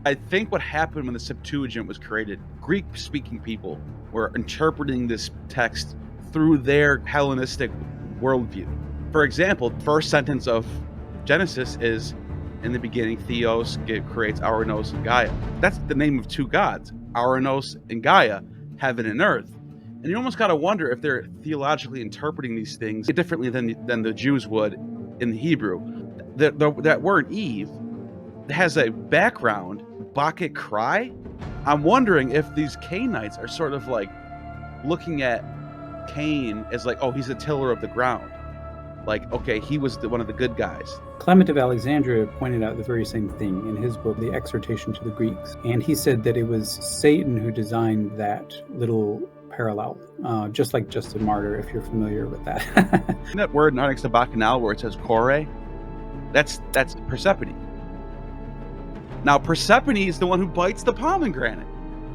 I think what happened when the Septuagint was created, Greek-speaking people were interpreting this text through their Hellenistic worldview. For example, the first sentence of Genesis is, in the beginning, Theos creates Ireneaus and Gaia. That's the name of two gods, Ireneaus and Gaia, heaven and earth. And you almost got to wonder if they're theologically interpreting these things differently than the Jews would in the Hebrew. That word Eve has a background, Bacchic cry. I'm wondering if these Cainites are sort of like looking at Cain as like, oh, he's a tiller of the ground. Like, okay, he was one of the good guys. Clement of Alexandria pointed out the very same thing in his book, The Exhortation to the Greeks. And he said that it was Satan who designed that little parallel, just like Justin Martyr, if you're familiar with that. That word next to Bacchanal where it says Korah, that's Persephone. Now, Persephone is the one who bites the pomegranate.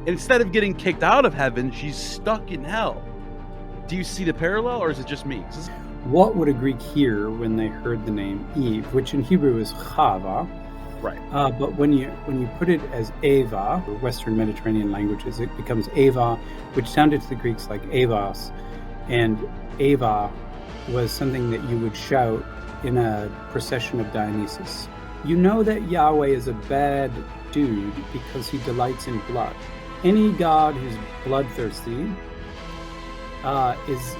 Instead of getting kicked out of heaven, she's stuck in hell. Do you see the parallel, or is it just me? What would a Greek hear when they heard the name Eve, which in Hebrew is Chava? Right. But when you put it as Eva, Western Mediterranean languages, it becomes Eva, which sounded to the Greeks like Evas, and Eva was something that you would shout in a procession of Dionysus. You know that Yahweh is a bad dude because he delights in blood. Any god who's bloodthirsty is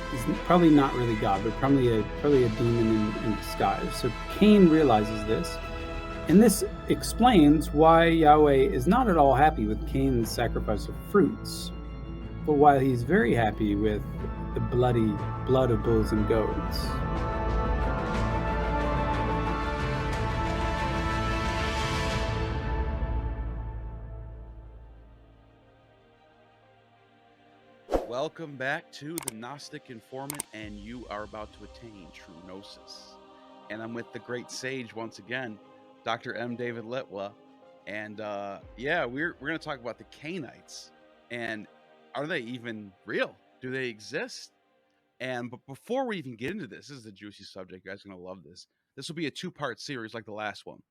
probably not really God, but probably a demon in disguise. So Cain realizes this, and this explains why Yahweh is not at all happy with Cain's sacrifice of fruits, but why he's very happy with the bloody blood of bulls and goats. Welcome back to the Gnostic Informant, and you are about to attain true gnosis. And I'm with the great sage once again, Dr. M. David Litwa. And we're going to talk about the Cainites. And are they even real? Do they exist? But before we even get into this is a juicy subject. You guys are going to love this. This will be a two-part series like the last one.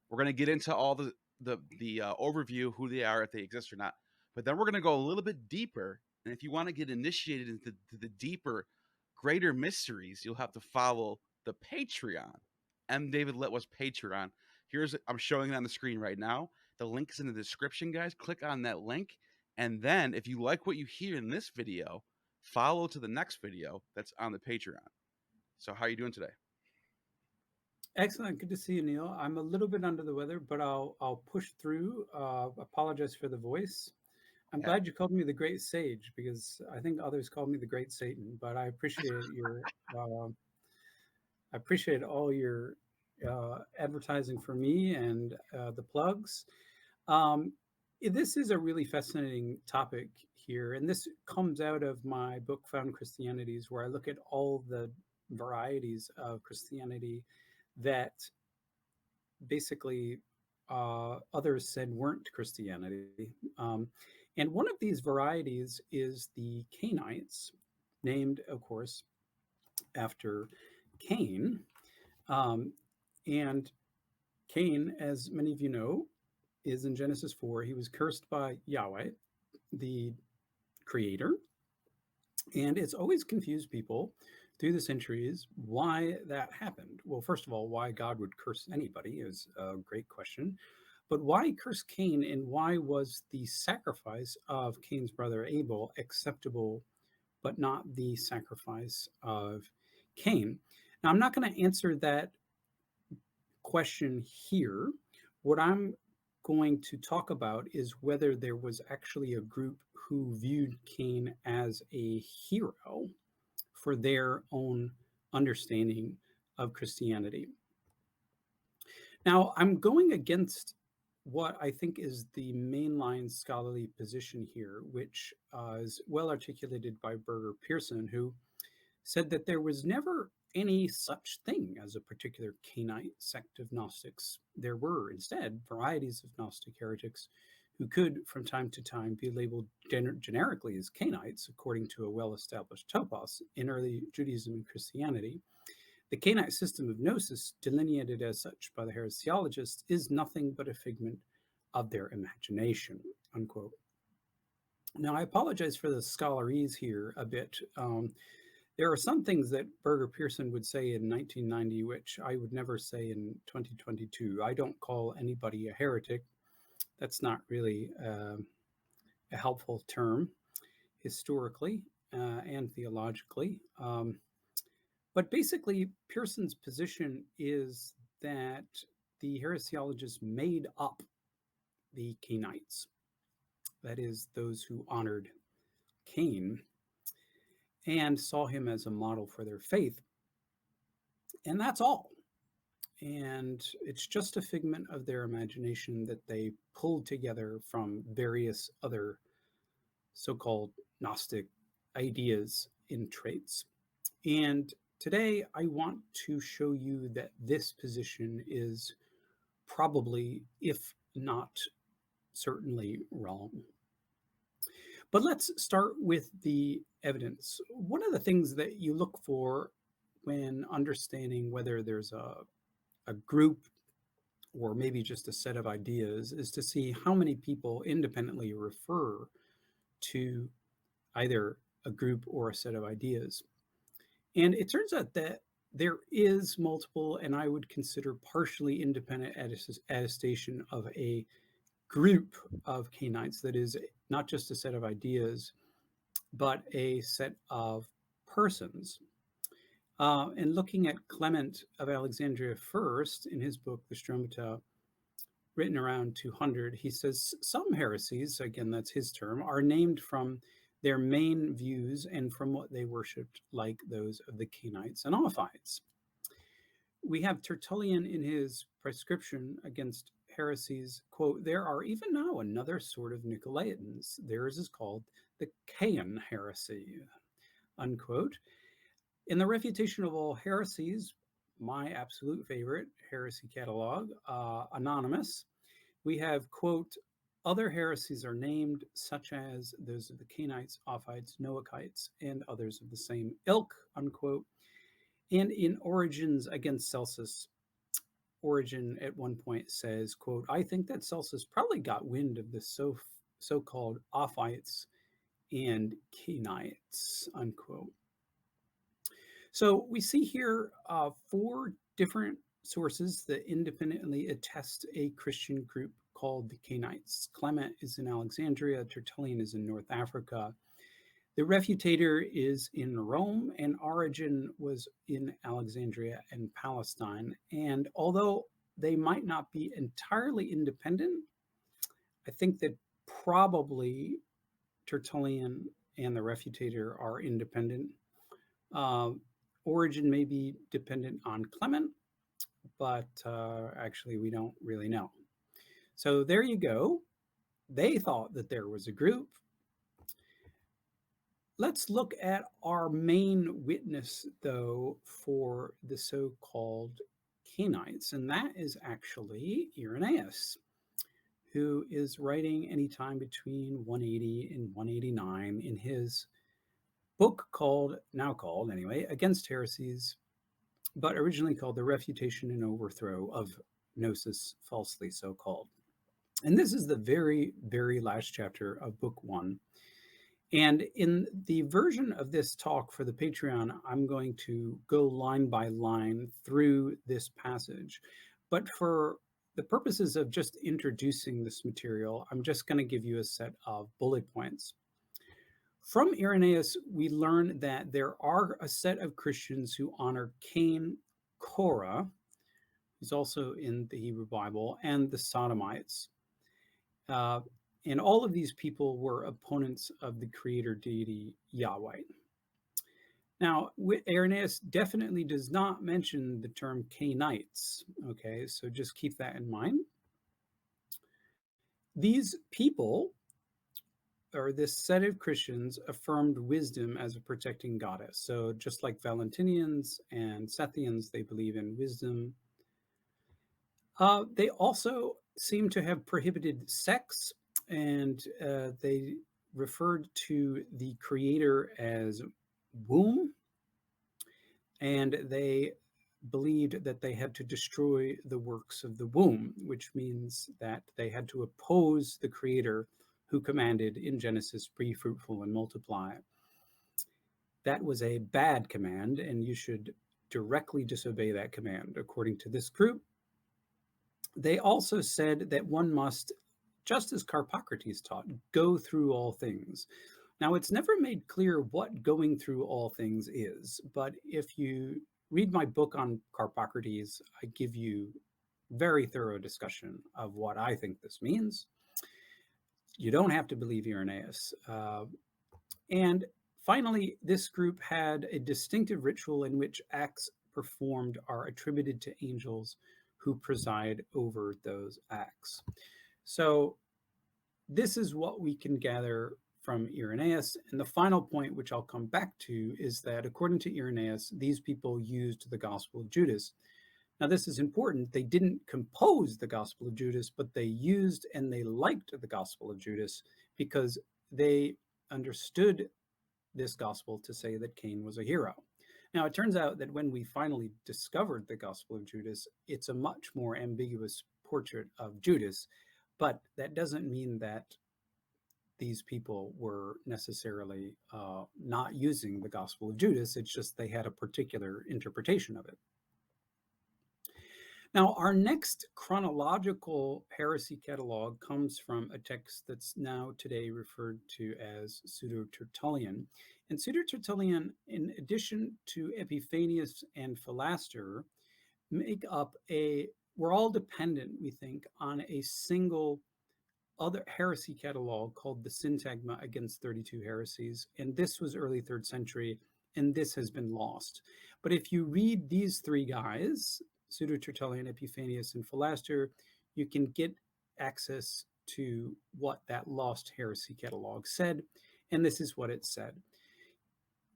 We're going to get into all the overview, who they are, if they exist or not. But then we're going to go a little bit deeper. And if you want to get initiated into the deeper, greater mysteries, you'll have to follow the Patreon. M. David Litwa's Patreon. I'm showing it on the screen right now. The link is in the description, guys. Click on that link. And then if you like what you hear in this video, follow to the next video that's on the Patreon. So how are you doing today? Excellent. Good to see you, Neil. I'm a little bit under the weather, but I'll push through. Apologize for the voice. I'm glad you called me the Great Sage, because I think others called me the Great Satan. But I appreciate I appreciate all your advertising for me and the plugs. This is a really fascinating topic here, and this comes out of my book Found Christianities, where I look at all the varieties of Christianity that basically others said weren't Christianity. And one of these varieties is the Cainites, named, of course, after Cain. And Cain, as many of you know, is in Genesis 4. He was cursed by Yahweh, the creator. And it's always confused people through the centuries why that happened. Well, first of all, why God would curse anybody is a great question. But why curse Cain, and why was the sacrifice of Cain's brother Abel acceptable, but not the sacrifice of Cain? Now, I'm not going to answer that question here. What I'm going to talk about is whether there was actually a group who viewed Cain as a hero for their own understanding of Christianity. Now, I'm going against what I think is the mainline scholarly position here, which is well articulated by Berger Pearson, who said that there was never any such thing as a particular Cainite sect of Gnostics. There were instead varieties of Gnostic heretics who could from time to time be labeled generically as Cainites, according to a well-established topos in early Judaism and Christianity. The Cainite system of gnosis, delineated as such by the heresiologists, is nothing but a figment of their imagination, unquote. Now, I apologize for the scholarese here a bit. There are some things that Berger Pearson would say in 1990, which I would never say in 2022. I don't call anybody a heretic. That's not really a helpful term historically and theologically. But basically, Pearson's position is that the heresiologists made up the Cainites, that is, those who honored Cain, and saw him as a model for their faith. And that's all. And it's just a figment of their imagination that they pulled together from various other so-called Gnostic ideas and traits. And today I want to show you that this position is probably, if not certainly, wrong. But let's start with the evidence. One of the things that you look for when understanding whether there's a group or maybe just a set of ideas is to see how many people independently refer to either a group or a set of ideas. And it turns out that there is multiple, and I would consider partially independent attestation of a group of Cainites that is not just a set of ideas, but a set of persons. And looking at Clement of Alexandria first in his book, The Stromata, written around 200, he says some heresies, again, that's his term, are named from their main views and from what they worshipped, like those of the Cainites and Ophites. We have Tertullian in his prescription against heresies, quote, there are even now another sort of Nicolaitans. Theirs is called the Cain heresy, unquote. In the Refutation of All Heresies, my absolute favorite heresy catalog, anonymous, we have, quote, other heresies are named, such as those of the Cainites, Ophites, Noachites, and others of the same ilk, unquote. And in Origins against Celsus, Origen at one point says, quote, I think that Celsus probably got wind of the so-called Ophites and Cainites, unquote. So we see here 4 different sources that independently attest a Christian group called the Cainites. Clement is in Alexandria, Tertullian is in North Africa. The Refutator is in Rome, and Origen was in Alexandria and Palestine. And although they might not be entirely independent, I think that probably Tertullian and the Refutator are independent. Origen may be dependent on Clement, but actually we don't really know. So there you go. They thought that there was a group. Let's look at our main witness, though, for the so-called Cainites, and that is actually Irenaeus, who is writing anytime between 180 and 189 in his book now called anyway, Against Heresies, but originally called The Refutation and Overthrow of Gnosis, falsely so called. And this is the very, very last chapter of book 1. And in the version of this talk for the Patreon, I'm going to go line by line through this passage. But for the purposes of just introducing this material, I'm just going to give you a set of bullet points. From Irenaeus, we learn that there are a set of Christians who honor Cain, Korah, who's also in the Hebrew Bible, and the Sodomites. And all of these people were opponents of the creator deity Yahweh. Now, Irenaeus definitely does not mention the term Cainites, okay? So just keep that in mind. These people, or this set of Christians, affirmed wisdom as a protecting goddess. So just like Valentinians and Sethians, they believe in wisdom. They also seem to have prohibited sex, and they referred to the creator as womb, and they believed that they had to destroy the works of the womb, which means that they had to oppose the creator who commanded in Genesis, be fruitful and multiply. That was a bad command, and you should directly disobey that command, according to this group. They also said that one must, just as Carpocrates taught, go through all things. Now, it's never made clear what going through all things is, but if you read my book on Carpocrates, I give you very thorough discussion of what I think this means. You don't have to believe Irenaeus. And finally, this group had a distinctive ritual in which acts performed are attributed to angels who preside over those acts. So this is what we can gather from Irenaeus. And the final point, which I'll come back to, is that according to Irenaeus, these people used the Gospel of Judas. Now, this is important. They didn't compose the Gospel of Judas, but they used and they liked the Gospel of Judas because they understood this gospel to say that Cain was a hero. Now, it turns out that when we finally discovered the Gospel of Judas, it's a much more ambiguous portrait of Judas, but that doesn't mean that these people were necessarily not using the Gospel of Judas. It's just they had a particular interpretation of it. Now, our next chronological heresy catalog comes from a text that's now today referred to as Pseudo-Tertullian. And Pseudo-Tertullian, in addition to Epiphanius and Philaster, make up we're all dependent, we think, on a single other heresy catalog called the Syntagma Against 32 Heresies. And this was early 3rd century, and this has been lost. But if you read these three guys, Pseudo-Tertullian, Epiphanius, and Philaster, you can get access to what that lost heresy catalog said, and this is what it said.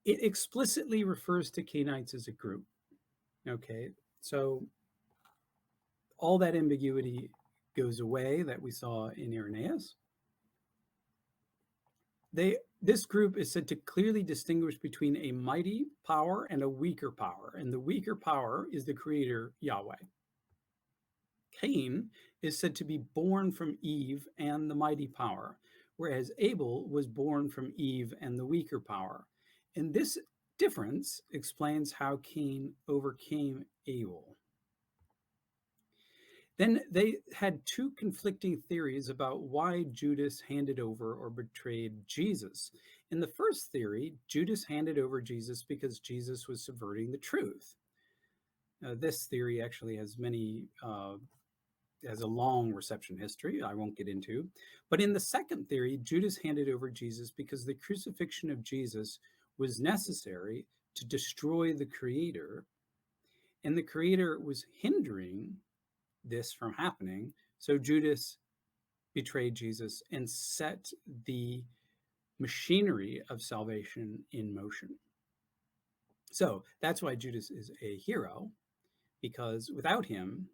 It explicitly refers to Cainites as a group. Okay, so all that ambiguity goes away that we saw in Irenaeus. This group is said to clearly distinguish between a mighty power and a weaker power, and the weaker power is the creator, Yahweh. Cain is said to be born from Eve and the mighty power, whereas Abel was born from Eve and the weaker power. And this difference explains how Cain overcame Abel. Then they had two conflicting theories about why Judas handed over or betrayed Jesus. In the first theory, Judas handed over Jesus because Jesus was subverting the truth. This theory actually has has a long reception history I won't get into. But in the second theory, Judas handed over Jesus because the crucifixion of Jesus was necessary to destroy the Creator, and the Creator was hindering this from happening. So Judas betrayed Jesus and set the machinery of salvation in motion. So that's why Judas is a hero, because without him,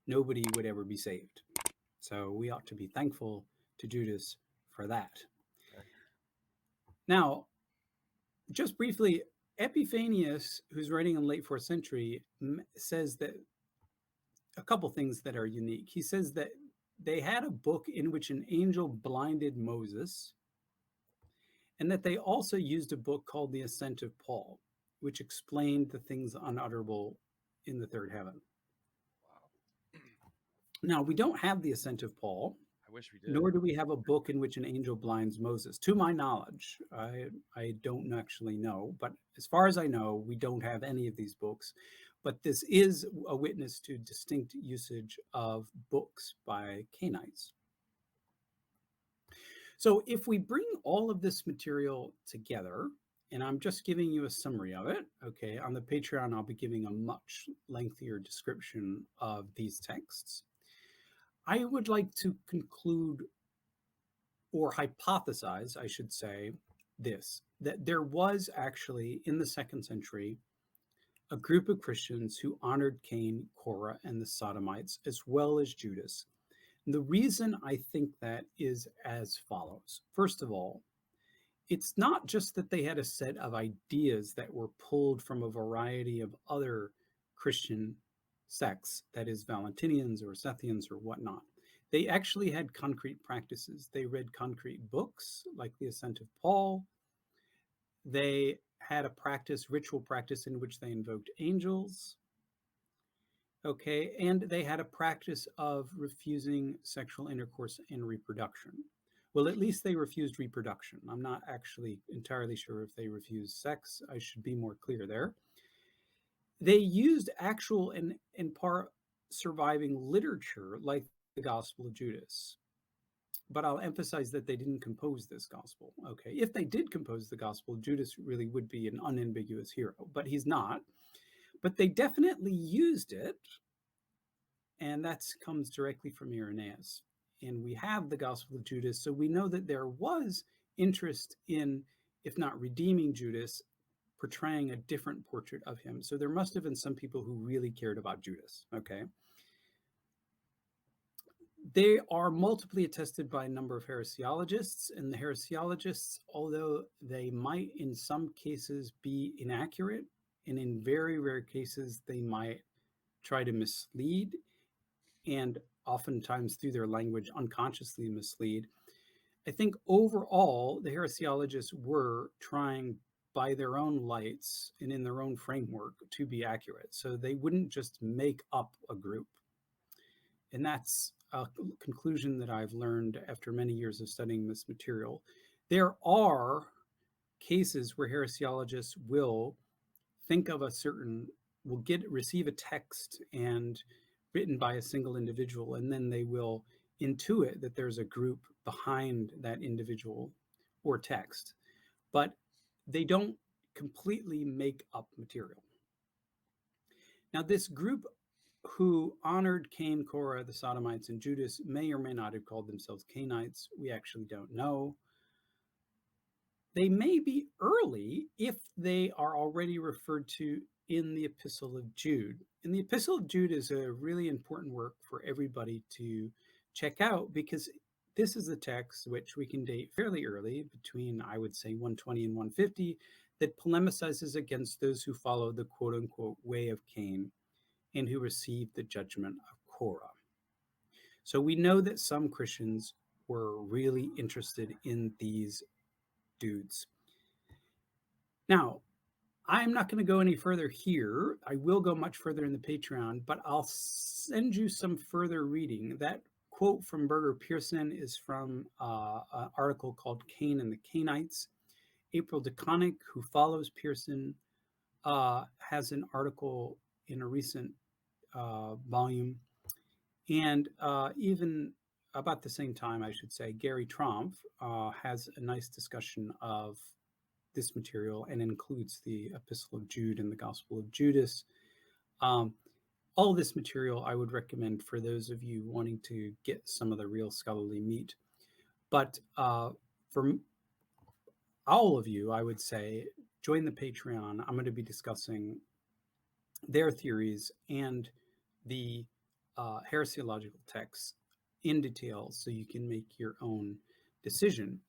nobody would ever be saved. So we ought to be thankful to Judas for that. Okay. Now, just briefly, Epiphanius, who's writing in the late 4th century, says that a couple things that are unique. He says that they had a book in which an angel blinded Moses, and that they also used a book called The Ascent of Paul, which explained the things unutterable in the third heaven. Wow. Now, we don't have The Ascent of Paul. I wish we did. Nor do we have a book in which an angel blinds Moses. To my knowledge, I don't actually know, but as far as I know, we don't have any of these books. But this is a witness to distinct usage of books by Cainites. So if we bring all of this material together, and I'm just giving you a summary of it, okay, on the Patreon, I'll be giving a much lengthier description of these texts. I would like to conclude, or hypothesize, I should say, this, that there was actually, in the 2nd century, a group of Christians who honored Cain, Korah, and the Sodomites, as well as Judas. And the reason I think that is as follows. First of all, it's not just that they had a set of ideas that were pulled from a variety of other Christian sects, that is, Valentinians or Sethians or whatnot. They actually had concrete practices. They read concrete books like the Ascent of Paul. They had a practice, ritual practice, in which they invoked angels. Okay, and they had a practice of refusing sexual intercourse and reproduction. Well, at least they refused reproduction. I'm not actually entirely sure if they refused sex. I should be more clear there. They used actual and in part surviving literature like the Gospel of Judas. But I'll emphasize that they didn't compose this gospel. Okay, if they did compose the gospel, Judas really would be an unambiguous hero, but he's not. But they definitely used it, and that comes directly from Irenaeus. And we have the Gospel of Judas, so we know that there was interest in, if not redeeming Judas, portraying a different portrait of him. So there must have been some people who really cared about Judas. Okay. They are multiply attested by a number of heresiologists, and the heresiologists, although they might in some cases be inaccurate, and in very rare cases they might try to mislead, and oftentimes through their language unconsciously mislead. I think overall the heresiologists were trying by their own lights and in their own framework to be accurate. So they wouldn't just make up a group. And that's a conclusion that I've learned after many years of studying this material. There are cases where heresiologists will think of a certain, will receive a text and written by a single individual, and then they will intuit that there's a group behind that individual or text, but they don't completely make up material. Now, this group who honored Cain, Korah, the Sodomites, and Judas may or may not have called themselves Cainites. We actually don't know. They may be early if they are already referred to in the Epistle of Jude. And the Epistle of Jude is a really important work for everybody to check out, because this is a text which we can date fairly early, between, I would say, 120 and 150, that polemicizes against those who follow the quote-unquote way of Cain and who received the judgment of Korah. So we know that some Christians were really interested in these dudes. Now, I'm not going to go any further here. I will go much further in the Patreon, but I'll send you some further reading. That quote from Berger Pearson is from an article called Cain and the Cainites. April DeConnick, who follows Pearson, has an article in a recent volume. And even about the same time, I should say, Gary Tromp has a nice discussion of this material and includes the Epistle of Jude and the Gospel of Judas. All this material I would recommend for those of you wanting to get some of the real scholarly meat. But for all of you, I would say, join the Patreon. I'm going to be discussing their theories and the heresiological texts in detail so you can make your own decision.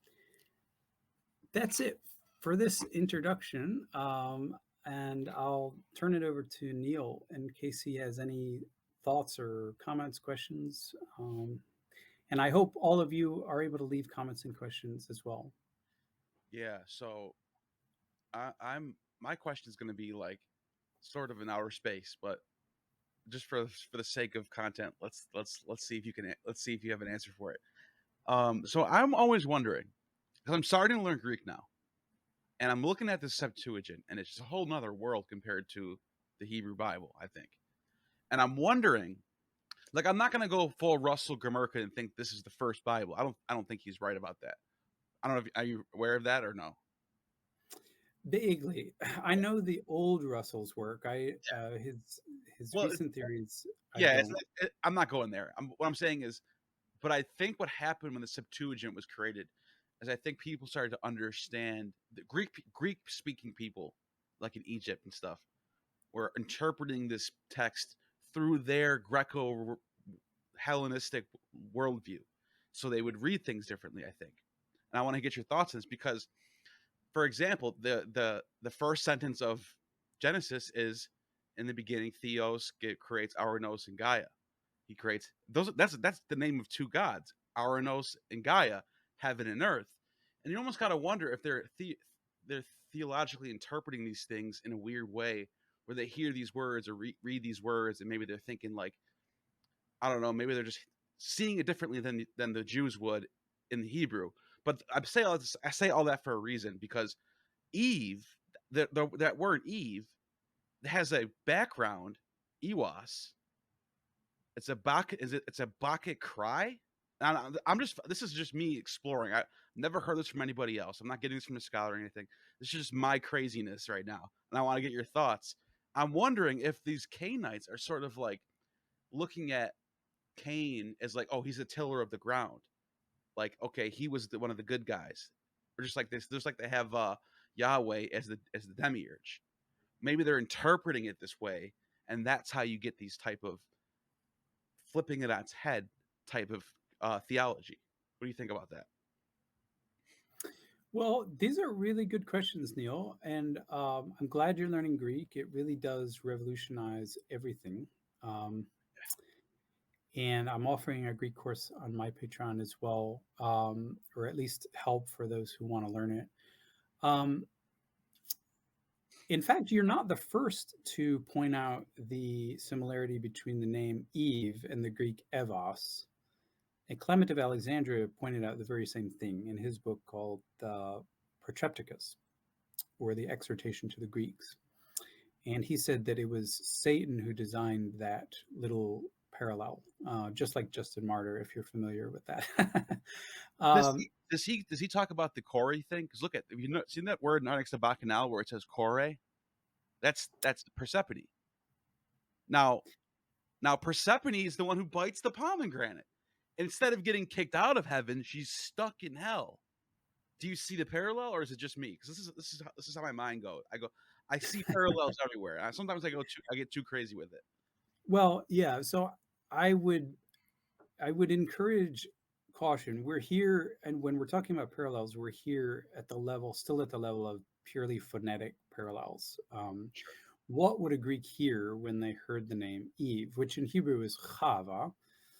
That's it for this introduction, and I'll turn it over to Neil in case he has any thoughts or comments, questions. And I hope all of you are able to leave comments and questions as well. Yeah, so my question is going to be like sort of in outer space, but just for the sake of content, let's see if you have an answer for it. So I'm always wondering, because I'm starting to learn Greek now, and I'm looking at the Septuagint, and it's just a whole nother world compared to the Hebrew Bible, I think. And I'm wondering, like, I'm not going to go full Russell Gomurka and think this is the first Bible. I don't think he's right about that. I don't know are you aware of that or no? Vaguely, I know the old Russell's work. His Well, recent theories, I yeah, don't. I'm not going there. What I'm saying is, but I think what happened when the Septuagint was created is I think people started to understand the Greek speaking people, like in Egypt and stuff, were interpreting this text through their Greco Hellenistic worldview. So they would read things differently, I think. And I want to get your thoughts on this because, for example, the first sentence of Genesis is in the beginning, Theos creates Ireneaus and Gaia. He creates those. That's the name of two gods, Ireneaus and Gaia, heaven and earth. And you almost got to wonder if they're theologically interpreting these things in a weird way, where they hear these words or read these words, and maybe they're thinking like, I don't know, maybe they're just seeing it differently than the Jews would in the Hebrew. But I say all that for a reason, because Eve, that word Eve, has a background, Ewas. It's a Bacchic cry. And this is just me exploring. I never heard this from anybody else. I'm not getting this from a scholar or anything. This is just my craziness right now, and I want to get your thoughts. I'm wondering if these Cainites are sort of like looking at Cain as like, oh, he's a tiller of the ground. Like, okay, he was one of the good guys. Or just like this, there's like they have Yahweh as the Demiurge. Maybe they're interpreting it this way, and that's how you get these type of flipping it on its head type of theology. What do you think about that? Well, these are really good questions, Neil, and I'm glad you're learning Greek. It really does revolutionize everything. Um, and I'm offering a Greek course on my Patreon as well, or at least help for those who want to learn it. Um, in fact, you're not the first to point out the similarity between the name Eve and the Greek Evos. And Clement of Alexandria pointed out the very same thing in his book called Protrepticus, or the Exhortation to the Greeks. And he said that it was Satan who designed that little parallel, just like Justin Martyr, if you're familiar with that. Does he talk about the Korah thing? Because look at, have you seen that word next to Bacchanal where it says Korah? That's Persephone. Now Persephone is the one who bites the pomegranate. Instead of getting kicked out of heaven, she's stuck in hell. Do you see the parallel, or is it just me? Because this is how my mind goes. I see parallels everywhere. Sometimes I get too crazy with it. Well, yeah. So I would encourage caution. We're here, and when we're talking about parallels, we're here still at the level of purely phonetic parallels. Sure. What would a Greek hear when they heard the name Eve, which in Hebrew is Chava?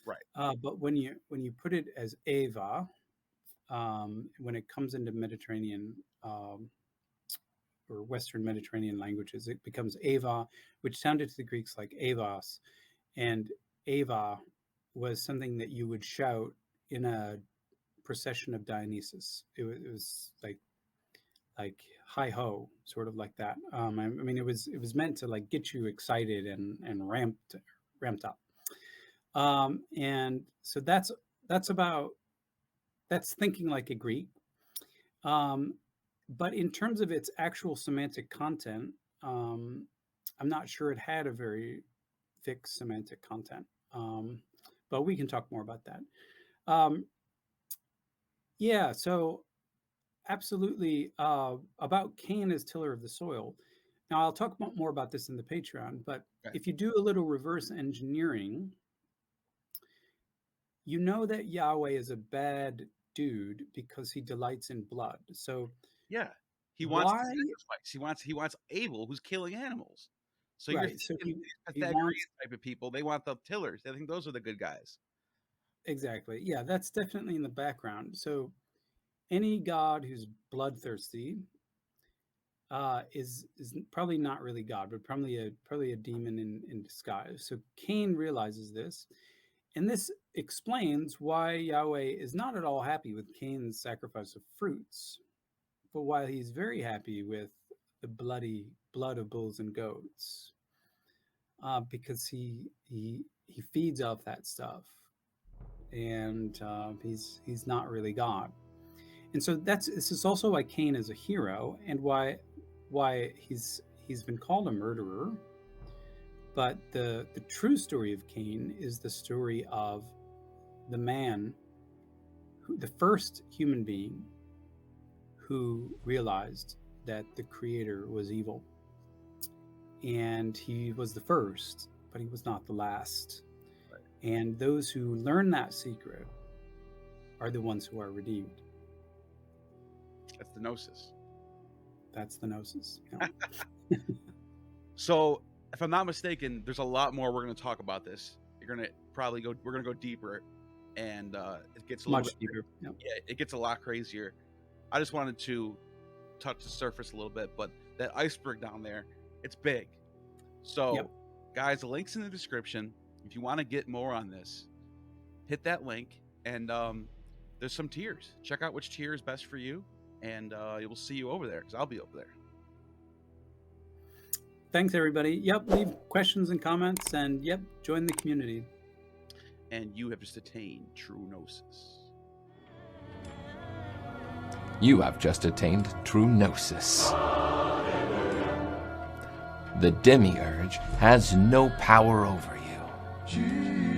Right. But when you put it as Eva, when it comes into Mediterranean or Western Mediterranean languages, it becomes Eva, which sounded to the Greeks like Evos, and Eva was something that you would shout in a procession of Dionysus. It was like hi ho, sort of like that. I mean, it was meant to like get you excited and ramped up. And so that's thinking like a Greek. But in terms of its actual semantic content, I'm not sure it had a very fixed semantic content. But we can talk more about that. Yeah, so absolutely about Cain as tiller of the soil. Now, I'll talk more about this in the Patreon, but Okay. if you do a little reverse engineering, you know that Yahweh is a bad dude because he delights in blood. So Yeah. He wants to why? sacrifice. He wants Abel, who's killing animals. So you're Right. So thinking these he Pythagorean wants type of people, they want the tillers. They think those are the good guys. exactly. Yeah, that's definitely in the background. So any god who's bloodthirsty is probably not really God, but probably a demon in disguise. So Cain realizes this, and this explains why Yahweh is not at all happy with Cain's sacrifice of fruits, but why he's very happy with the bloody blood of bulls and goats, because he feeds off that stuff, and he's not really God. And so this is also why Cain is a hero, and why he's been called a murderer. But the true story of Cain is the story of the man the first human being who realized that the creator was evil. And he was the first, but he was not the last. Right. And those who learn that secret are the ones who are redeemed. That's the gnosis. That's the gnosis. Yeah. So if I'm not mistaken, there's a lot more we're going to talk about this. We're going to go deeper, and it gets a little Much bit deeper. Yep. Yeah, it gets a lot crazier. I just wanted to touch the surface a little bit, but that iceberg down there, it's big. So, Yep. guys, the link's in the description. If you want to get more on this, hit that link, and there's some tiers. Check out which tier is best for you, and we'll see you over there, because I'll be over there. Thanks, everybody. Yep, leave questions and comments, and yep, join the community. And you have just attained true Gnosis. You have just attained true Gnosis. The Demiurge has no power over you.